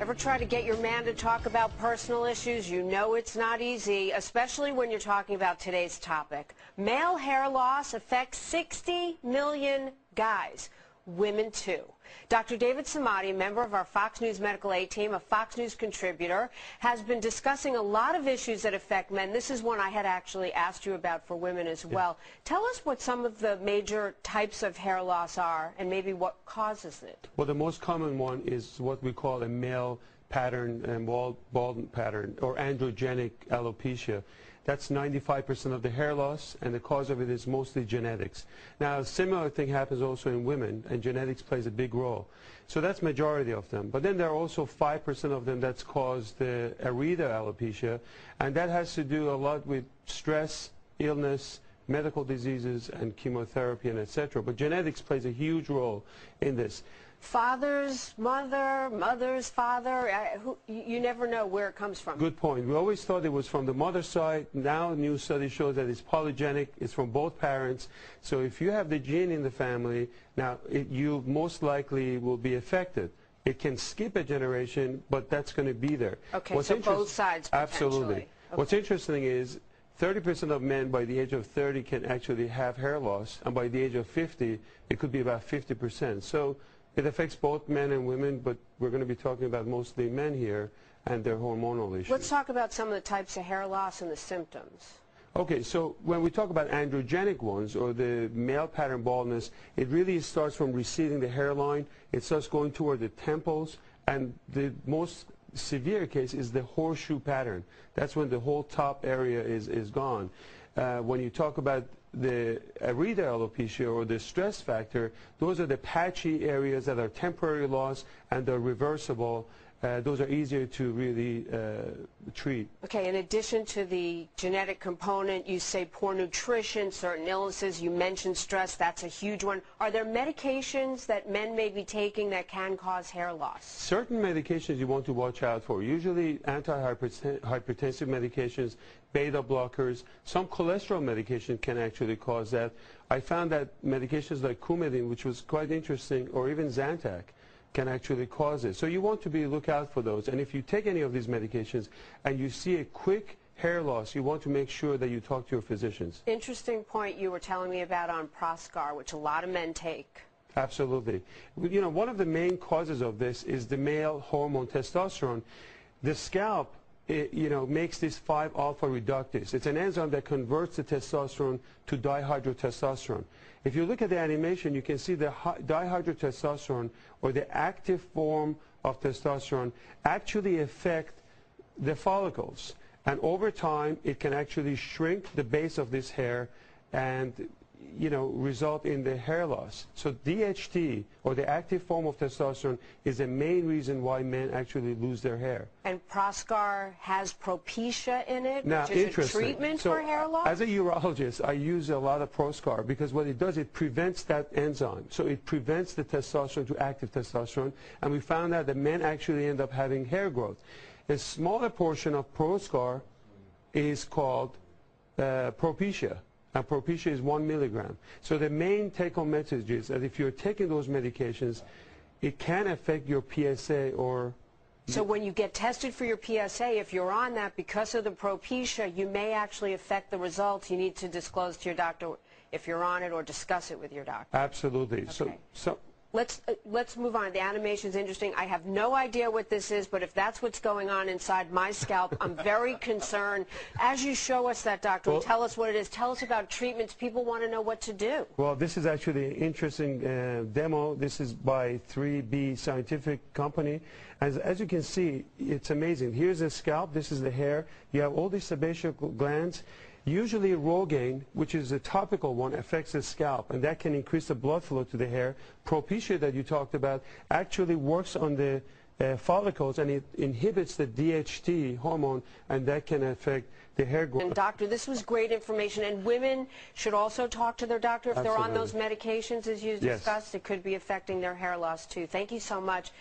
Ever try to get your man to talk about personal issues? You know it's not easy, especially when you're talking about today's topic. Male hair loss affects 60 million guys. Women too. Dr. David Samadi, a member of our Fox News Medical Aid team, a Fox News contributor, has been discussing a lot of issues that affect men. This is one I had actually asked you about for women as well. Tell us what some of the major types of hair loss are and maybe what causes it. Well, the most common one is what we call a male pattern and bald pattern, or androgenic alopecia. That's 95% of the hair loss, and the cause of it is mostly genetics. Now, a similar thing happens also in women, and genetics plays a big role. So that's majority of them. But then there are also 5% of them that's caused the areata alopecia, and that has to do a lot with stress, illness, medical diseases, and chemotherapy, and etc. But genetics plays a huge role in this. Father's mother, mother's father, you never know where it comes from. Good point. We always thought it was from the mother's side. Now new study shows that it's polygenic. It's from both parents. So if you have the gene in the family, now you most likely will be affected. It can skip a generation, but that's going to be there. Okay, so both sides potentially. Absolutely. Okay. What's interesting is 30% of men by the age of 30 can actually have hair loss, and by the age of 50, it could be about 50%. So it affects both men and women, but we're going to be talking about mostly men here and their hormonal issues. Let's talk about some of the types of hair loss and the symptoms. Okay, so when we talk about androgenic ones, or the male pattern baldness, it really starts from receding the hairline. It starts going toward the temples, and the most severe case is the horseshoe pattern. That's when the whole top area is gone. When you talk about the areata alopecia, or the stress factor, those are the patchy areas that are temporary loss and they're reversible. Those are easier to really treat. Okay, in addition to the genetic component, you say poor nutrition, certain illnesses, you mentioned stress, that's a huge one. Are there medications that men may be taking that can cause hair loss? Certain medications you want to watch out for, usually antihypertensive medications, beta blockers. Some cholesterol medication can actually cause that. I found that medications like Coumadin, which was quite interesting, or even Zantac, can actually cause it. So you want to look out for those. And if you take any of these medications and you see a quick hair loss, you want to make sure that you talk to your physicians. Interesting point you were telling me about on Proscar, which a lot of men take. Absolutely. You know, one of the main causes of this is the male hormone testosterone. The scalp, makes this 5-alpha reductase. It's an enzyme that converts the testosterone to dihydrotestosterone. If you look at the animation, you can see the dihydrotestosterone, or the active form of testosterone, actually affect the follicles. And over time, it can actually shrink the base of this hair and result in the hair loss. So DHT, or the active form of testosterone, is the main reason why men actually lose their hair. And Proscar has Propecia in it, now, which is a treatment for hair loss? As a urologist, I use a lot of Proscar because what it does, it prevents that enzyme. So it prevents the testosterone to active testosterone, and we found out that men actually end up having hair growth. A smaller portion of Proscar is called Propecia. And Propecia is 1 milligram. So the main take-home message is that if you're taking those medications, it can affect your PSA or... So when you get tested for your PSA, if you're on that because of the Propecia, you may actually affect the results. You need to disclose to your doctor if you're on it, or discuss it with your doctor. Absolutely. Okay. So Let's move on. The animation's interesting. I have no idea what this is, but if that's what's going on inside my scalp, I'm very concerned. As you show us that, doctor, and tell us what it is. Tell us about treatments. People want to know what to do. Well, this is actually an interesting demo. This is by 3B Scientific Company. As you can see, it's amazing. Here's the scalp. This is the hair. You have all these sebaceous glands. Usually Rogaine, which is a topical one, affects the scalp, and that can increase the blood flow to the hair. Propecia, that you talked about, actually works on the follicles, and it inhibits the DHT hormone, and that can affect the hair growth. And doctor, this was great information, and women should also talk to their doctor if they're on those medications, as you discussed. It could be affecting their hair loss too. Thank you so much.